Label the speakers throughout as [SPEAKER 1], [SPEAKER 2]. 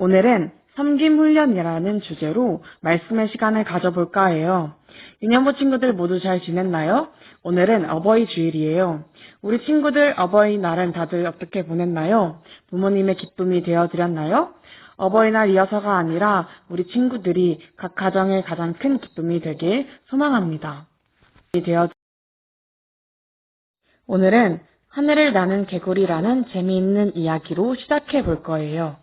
[SPEAKER 1] 오늘은 섬김 훈련이라는 주제로 말씀의 시간을 가져볼까 해요. 유년부 친구들 모두 잘 지냈나요? 오늘은 어버이 주일이에요. 우리 친구들 어버이날은 다들 어떻게 보냈나요? 부모님의 기쁨이 되어드렸나요? 어버이날이어서가 아니라 우리 친구들이 각 가정의 가장 큰 기쁨이 되길 소망합니다. 오늘은 하늘을 나는 개구리라는 재미있는 이야기로 시작해 볼 거예요.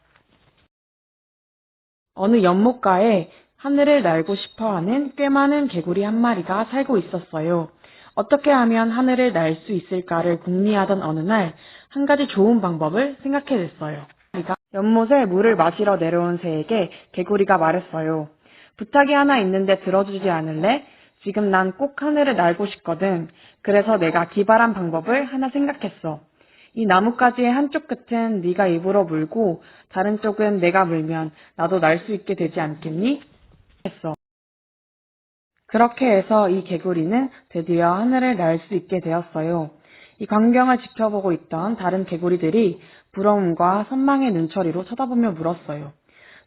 [SPEAKER 1] 어느 연못가에 하늘을 날고 싶어하는 꽤 많은 개구리 한 마리가 살고 있었어요. 어떻게 하면 하늘을 날 수 있을까를 궁리하던 어느 날, 한 가지 좋은 방법을 생각해냈어요. 연못에 물을 마시러 내려온 새에게 개구리가 말했어요. 부탁이 하나 있는데 들어주지 않을래? 지금 난 꼭 하늘을 날고 싶거든. 그래서 내가 기발한 방법을 하나 생각했어. 이 나뭇가지의 한쪽 끝은 네가 입으로 물고 다른 쪽은 내가 물면 나도 날 수 있게 되지 않겠니? 했어. 그렇게 해서 이 개구리는 드디어 하늘을 날 수 있게 되었어요. 이 광경을 지켜보고 있던 다른 개구리들이 부러움과 선망의 눈초리로 쳐다보며 물었어요.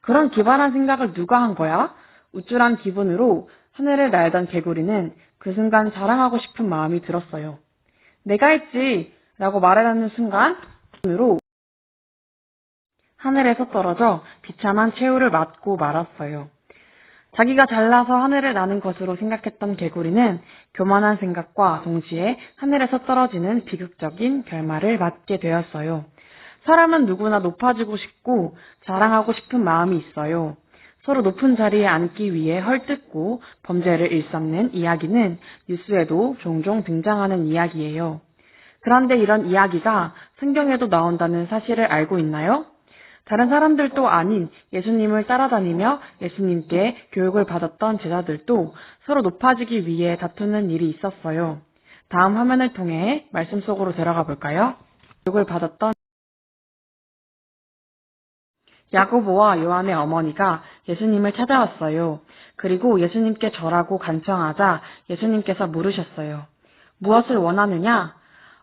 [SPEAKER 1] 그런 기발한 생각을 누가 한 거야? 우쭐한 기분으로 하늘을 날던 개구리는 그 순간 자랑하고 싶은 마음이 들었어요. 내가 했지! 라고 말하려는 순간, 으로 하늘에서 떨어져 비참한 최후를 맞고 말았어요. 자기가 잘나서 하늘을 나는 것으로 생각했던 개구리는 교만한 생각과 동시에 하늘에서 떨어지는 비극적인 결말을 맞게 되었어요. 사람은 누구나 높아지고 싶고 자랑하고 싶은 마음이 있어요. 서로 높은 자리에 앉기 위해 헐뜯고 범죄를 일삼는 이야기는 뉴스에도 종종 등장하는 이야기예요. 그런데 이런 이야기가 성경에도 나온다는 사실을 알고 있나요? 다른 사람들도 아닌 예수님을 따라다니며 예수님께 교육을 받았던 제자들도 서로 높아지기 위해 다투는 일이 있었어요. 다음 화면을 통해 말씀 속으로 들어가 볼까요? 교육을 받았던 야고보와 요한의 어머니가 예수님을 찾아왔어요. 그리고 예수님께 절하고 간청하자 예수님께서 물으셨어요. 무엇을 원하느냐?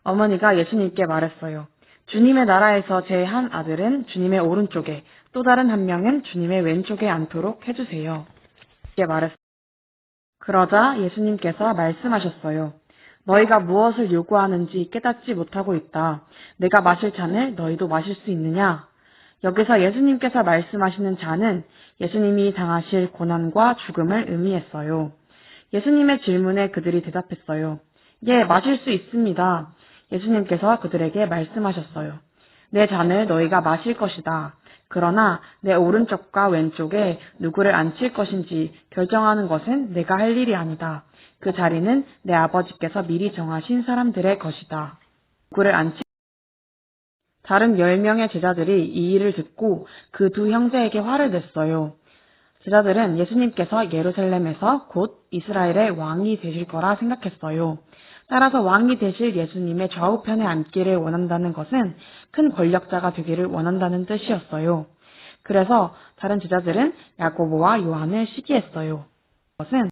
[SPEAKER 1] 어머니가 예수님께 말했어요. 주님의 나라에서 제 한 아들은 주님의 오른쪽에 또 다른 한 명은 주님의 왼쪽에 앉도록 해주세요. 이렇게 말했어요. 그러자 예수님께서 말씀하셨어요. 너희가 무엇을 요구하는지 깨닫지 못하고 있다. 내가 마실 잔을 너희도 마실 수 있느냐? 여기서 예수님께서 말씀하시는 잔은 예수님이 당하실 고난과 죽음을 의미했어요. 예수님의 질문에 그들이 대답했어요. 예, 마실 수 있습니다. 예수님께서 그들에게 말씀하셨어요. 내 잔을 너희가 마실 것이다. 그러나 내 오른쪽과 왼쪽에 누구를 앉힐 것인지 결정하는 것은 내가 할 일이 아니다. 그 자리는 내 아버지께서 미리 정하신 사람들의 것이다. 누구를 앉힐 다른 10명의 제자들이 이 일을 듣고 그 두 형제에게 화를 냈어요. 제자들은 예수님께서 예루살렘에서 곧 이스라엘의 왕이 되실 거라 생각했어요. 따라서 왕이 되실 예수님의 좌우편에 앉기를 원한다는 것은 큰 권력자가 되기를 원한다는 뜻이었어요. 그래서 다른 제자들은 야고보와 요한을 시기했어요. 그것은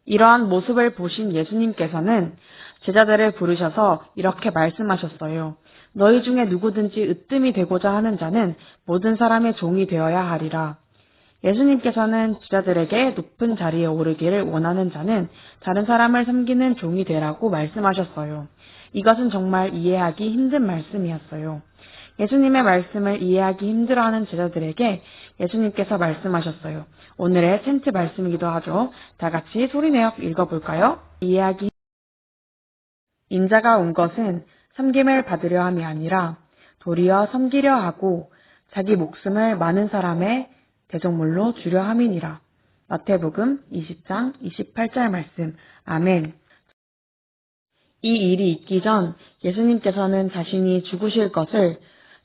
[SPEAKER 1] 이러한 모습을 보신 예수님께서는 제자들을 부르셔서 이렇게 말씀하셨어요. 너희 중에 누구든지 으뜸이 되고자 하는 자는 모든 사람의 종이 되어야 하리라. 예수님께서는 제자들에게 높은 자리에 오르기를 원하는 자는 다른 사람을 섬기는 종이 되라고 말씀하셨어요. 이것은 정말 이해하기 힘든 말씀이었어요. 예수님의 말씀을 이해하기 힘들어하는 제자들에게 예수님께서 말씀하셨어요. 오늘의 텐트 말씀이기도 하죠. 다 같이 소리내어 읽어볼까요? 인자가 온 것은 섬김을 받으려 함이 아니라 도리어 섬기려 하고 자기 목숨을 많은 사람의 대속물로 주려 함이니라. 마태복음 20장 28절 말씀. 아멘. 이 일이 있기 전 예수님께서는 자신이 죽으실 것을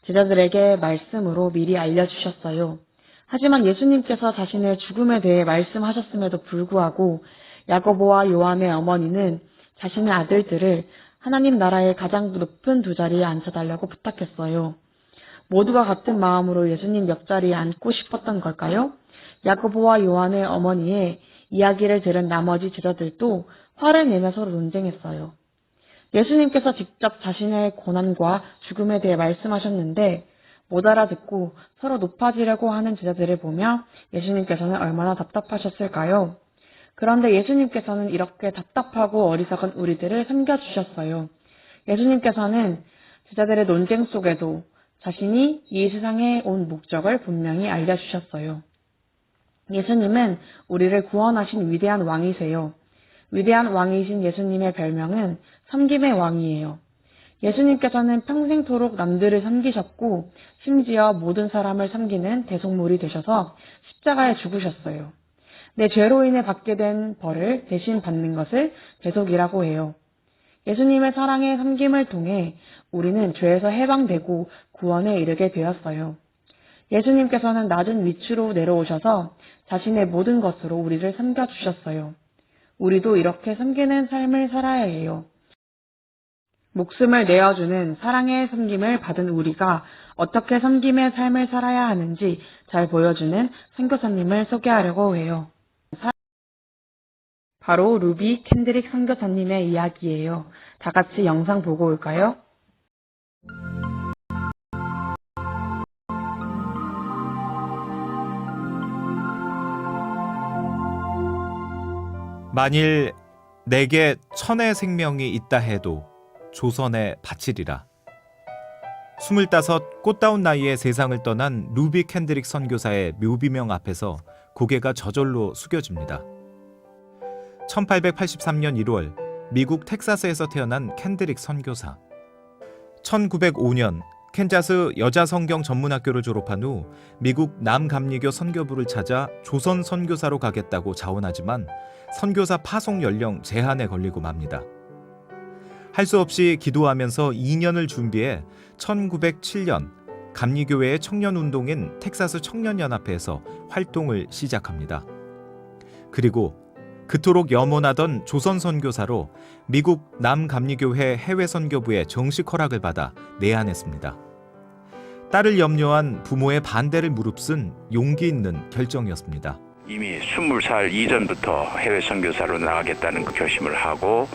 [SPEAKER 1] 제자들에게 말씀으로 미리 알려주셨어요. 하지만 예수님께서 자신의 죽음에 대해 말씀하셨음에도 불구하고 야고보와 요한의 어머니는 자신의 아들들을 하나님 나라의 가장 높은 두 자리에 앉혀달라고 부탁했어요. 모두가 같은 마음으로 예수님 옆자리에 앉고 싶었던 걸까요? 야고보와 요한의 어머니의 이야기를 들은 나머지 제자들도 화를 내며 서로 논쟁했어요. 예수님께서 직접 자신의 고난과 죽음에 대해 말씀하셨는데 못 알아듣고 서로 높아지려고 하는 제자들을 보며 예수님께서는 얼마나 답답하셨을까요? 그런데 예수님께서는 이렇게 답답하고 어리석은 우리들을 섬겨주셨어요. 예수님께서는 제자들의 논쟁 속에도 자신이 이 세상에 온 목적을 분명히 알려주셨어요. 예수님은 우리를 구원하신 위대한 왕이세요. 위대한 왕이신 예수님의 별명은 섬김의 왕이에요. 예수님께서는 평생토록 남들을 섬기셨고 심지어 모든 사람을 섬기는 대속물이 되셔서 십자가에 죽으셨어요. 내 죄로 인해 받게 된 벌을 대신 받는 것을 대속이라고 해요. 예수님의 사랑의 섬김을 통해 우리는 죄에서 해방되고 구원에 이르게 되었어요. 예수님께서는 낮은 위치로 내려오셔서 자신의 모든 것으로 우리를 섬겨주셨어요. 우리도 이렇게 섬기는 삶을 살아야 해요. 목숨을 내어주는 사랑의 섬김을 받은 우리가 어떻게 섬김의 삶을 살아야 하는지 잘 보여주는 선교사님을 소개하려고 해요. 바로 루비 캔드릭 선교사님의 이야기예요. 다 같이 영상 보고 올까요?
[SPEAKER 2] 만일 내게 천의 생명이 있다 해도 조선에 바치리라. 25 꽃다운 나이에 세상을 떠난 루비 캔드릭 선교사의 묘비명 앞에서 고개가 저절로 숙여집니다. 1883년 1월 미국 텍사스에서 태어난 캔드릭 선교사. 1905년 캔자스 여자 성경 전문학교를 졸업한 후 미국 남감리교 선교부를 찾아 조선 선교사로 가겠다고 자원하지만 선교사 파송 연령 제한에 걸리고 맙니다. 할 수 없이 기도하면서 2년을 준비해 1907년 감리교회의 청년운동인 텍사스 청년연합회에서 활동을 시작합니다. 그리고 그토록 염원하던 조선 선교사로 미국 남감리교회 해외선교부의 정식 허락을 받아 내한했습니다. 딸을 염려한 부모의 반대를 무릅쓴 용기 있는 결정이었습니다.
[SPEAKER 3] 이미 20살 이전부터 해외 선교사로 나가겠다는 그 결심을 하고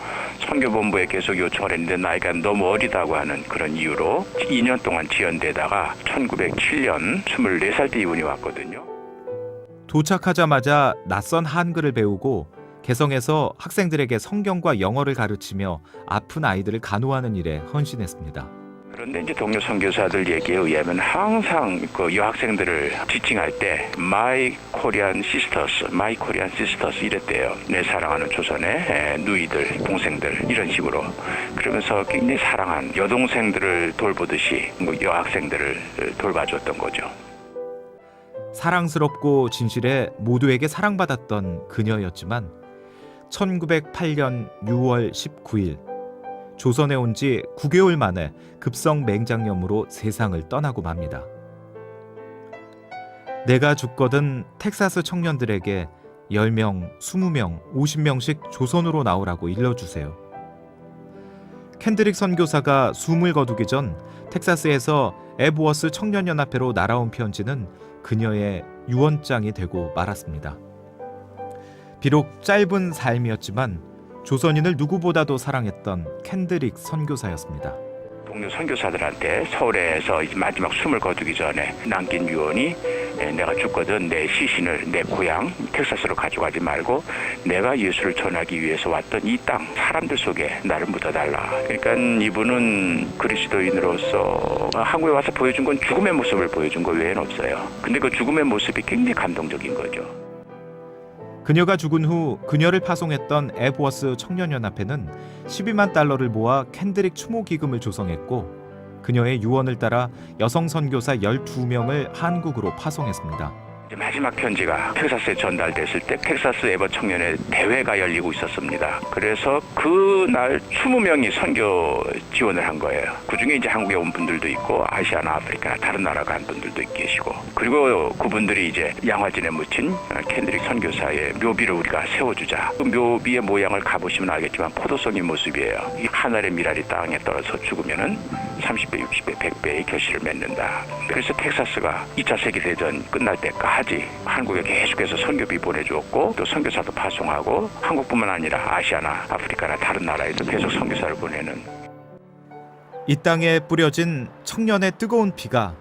[SPEAKER 3] 선교본부에 계속 요청을 했는데 나이가 너무 어리다고 하는 그런 이유로 2년 동안 지연되다가 1907년 24살 때 이분이 왔거든요.
[SPEAKER 2] 도착하자마자 낯선 한글을 배우고 개성에서 학생들에게 성경과 영어를 가르치며 아픈 아이들을 간호하는 일에 헌신했습니다.
[SPEAKER 3] 그런데 이제 동료 선교사들 얘기에 의하면 항상 그 여학생들을 지칭할 때 My Korean Sisters, My Korean Sisters 이랬대요. 내 사랑하는 조선의 누이들, 동생들 이런 식으로. 그러면서 굉장히 사랑한 여동생들을 돌보듯이 여학생들을 돌봐줬던 거죠.
[SPEAKER 2] 사랑스럽고 진실해 모두에게 사랑받았던 그녀였지만 1908년 6월 19일 조선에 온 지 9개월 만에 급성 맹장염으로 세상을 떠나고 맙니다. 내가 죽거든 텍사스 청년들에게 10명, 20명, 50명씩 조선으로 나오라고 일러주세요. 캔드릭 선교사가 숨을 거두기 전 텍사스에서 에브워스 청년연합회로 날아온 편지는 그녀의 유언장이 되고 말았습니다. 비록 짧은 삶이었지만 조선인을 누구보다도 사랑했던 캔드릭 선교사였습니다.
[SPEAKER 3] 동료 선교사들한테 서울에서 이제 마지막 숨을 거두기 전에 남긴 유언이 내가 죽거든 내 시신을 내 고향 텍사스로 가져가지 말고 내가 예수를 전하기 위해서 왔던 이 땅 사람들 속에 나를 묻어달라. 그러니까 이분은 그리스도인으로서 한국에 와서 보여준 건 죽음의 모습을 보여준 거 외에는 없어요. 근데 그 죽음의 모습이 굉장히 감동적인 거죠.
[SPEAKER 2] 그녀가 죽은 후 그녀를 파송했던 에브워스 청년연합회는 12만 달러를 모아 캔드릭 추모 기금을 조성했고 그녀의 유언을 따라 여성 선교사 12명을 한국으로 파송했습니다.
[SPEAKER 3] 마지막 편지가 텍사스에 전달됐을 때 텍사스 에버 청년회 대회가 열리고 있었습니다. 그래서 그날 20명이 선교 지원을 한 거예요. 그중에 이제 한국에 온 분들도 있고 아시아나 아프리카나 다른 나라 간 분들도 계시고 그리고 그분들이 이제 양화진에 묻힌 캔드릭 선교사의 묘비를 우리가 세워주자. 그 묘비의 모양을 가보시면 알겠지만 포도송이 모습이에요. 이 하늘의 미랄이 땅에 떨어져 죽으면은 30배, 60배, 100배의 결실을 맺는다. 그래서 텍사스가 2차 세계대전 끝날 때까지 한국에 계속해서 선교비 보내주었고 또 선교사도 파송하고 한국뿐만 아니라 아시아나 아프리카나 다른 나라에도 계속 선교사를 보내는
[SPEAKER 2] 이 땅에 뿌려진 청년의 뜨거운 피가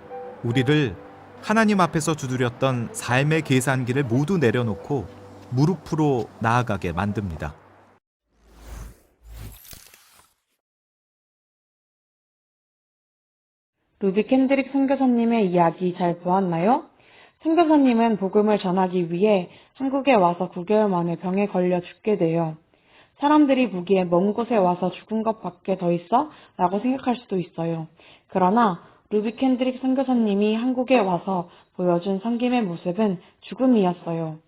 [SPEAKER 2] 우리를 하나님 앞에서 두드렸던 삶의 계산기를 모두 내려놓고 무릎으로 나아가게 만듭니다.
[SPEAKER 1] 루비 켄드릭 선교사님의 이야기 잘 보았나요? 선교사님은 복음을 전하기 위해 한국에 와서 9개월 만에 병에 걸려 죽게 돼요. 사람들이 보기에 먼 곳에 와서 죽은 것밖에 더 있어? 라고 생각할 수도 있어요. 그러나 루비 켄드릭 선교사님이 한국에 와서 보여준 섬김의 모습은 죽음이었어요.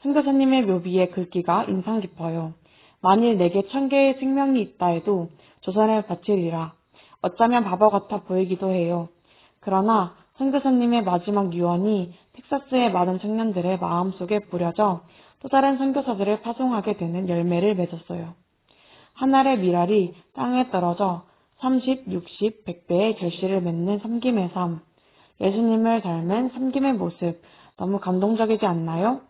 [SPEAKER 1] 선교사님의 묘비의 글귀가 인상 깊어요. 만일 내게 1000개의 생명이 있다 해도 조선을 바치리라. 어쩌면 바보 같아 보이기도 해요. 그러나 선교사님의 마지막 유언이 텍사스의 많은 청년들의 마음속에 뿌려져 또 다른 선교사들을 파송하게 되는 열매를 맺었어요. 한 알의 밀알이 땅에 떨어져 30, 60, 100배의 결실을 맺는 섬김의 삶. 예수님을 닮은 섬김의 모습, 너무 감동적이지 않나요?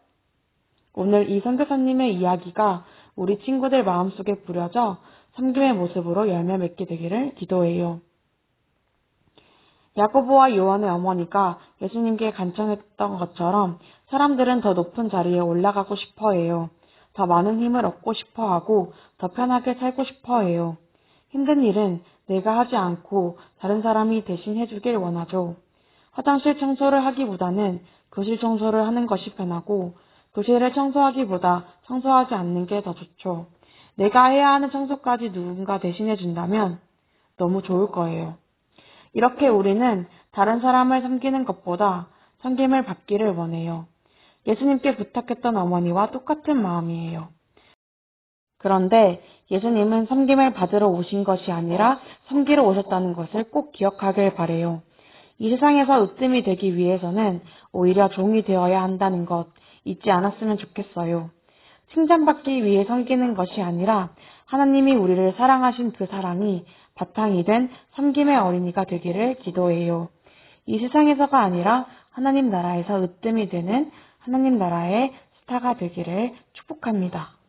[SPEAKER 1] 오늘 이 선교사님의 이야기가 우리 친구들 마음속에 뿌려져 섬김의 모습으로 열매 맺게 되기를 기도해요. 야고보와 요한의 어머니가 예수님께 간청했던 것처럼 사람들은 더 높은 자리에 올라가고 싶어 해요. 더 많은 힘을 얻고 싶어 하고 더 편하게 살고 싶어 해요. 힘든 일은 내가 하지 않고 다른 사람이 대신 해주길 원하죠. 화장실 청소를 하기보다는 교실 청소를 하는 것이 편하고 교실을 청소하기보다 청소하지 않는 게 더 좋죠. 내가 해야 하는 청소까지 누군가 대신해 준다면 너무 좋을 거예요. 이렇게 우리는 다른 사람을 섬기는 것보다 섬김을 받기를 원해요. 예수님께 부탁했던 어머니와 똑같은 마음이에요. 그런데 예수님은 섬김을 받으러 오신 것이 아니라 섬기러 오셨다는 것을 꼭 기억하길 바래요. 이 세상에서 으뜸이 되기 위해서는 오히려 종이 되어야 한다는 것 잊지 않았으면 좋겠어요. 칭찬받기 위해 섬기는 것이 아니라 하나님이 우리를 사랑하신 그 사랑이 바탕이 된 섬김의 어린이가 되기를 기도해요. 이 세상에서가 아니라 하나님 나라에서 으뜸이 되는 하나님 나라의 스타가 되기를 축복합니다.